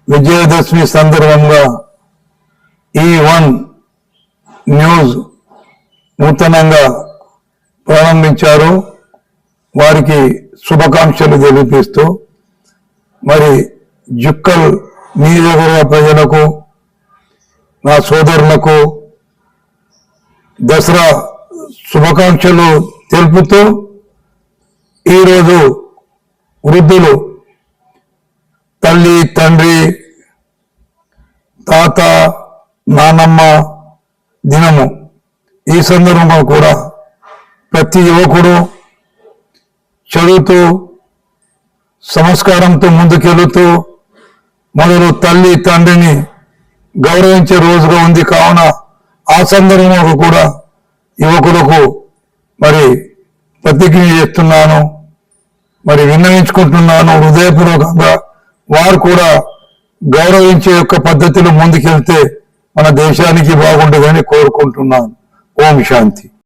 విజయదశమి సందర్భంగా E1 news నూతనంగా ప్రారంభించారు. వారికి శుభాకాంక్షలు తెలిపిస్తూ మరి జుక్కల్ నియోజకవర్గ ప్రజలకు, నా సోదరులకు దసరా శుభాకాంక్షలు తెలుపుతూ ఈరోజు వృద్ధులు తల్లి, తండ్రి, తాత, నానమ్మ దినము. ఈ సందర్భంగా కూడా ప్రతి యువకుడు చదువుతూ సంస్కారంతో ముందుకెళుతూ మొదలు తల్లి, తండ్రిని గౌరవించే రోజుగా ఉంది. కావున ఆ సందర్భంలో కూడా యువకులకు మరి ప్రతిజ్ఞ చేస్తున్నాను, మరి విన్నవించుకుంటున్నాను హృదయపూర్వకంగా. వారు కూడా గౌరవించే యొక్క పద్ధతిలో ముందుకెళ్తే మన దేశానికి బాగుంటుందని కోరుకుంటున్నాను. ఓం శాంతి.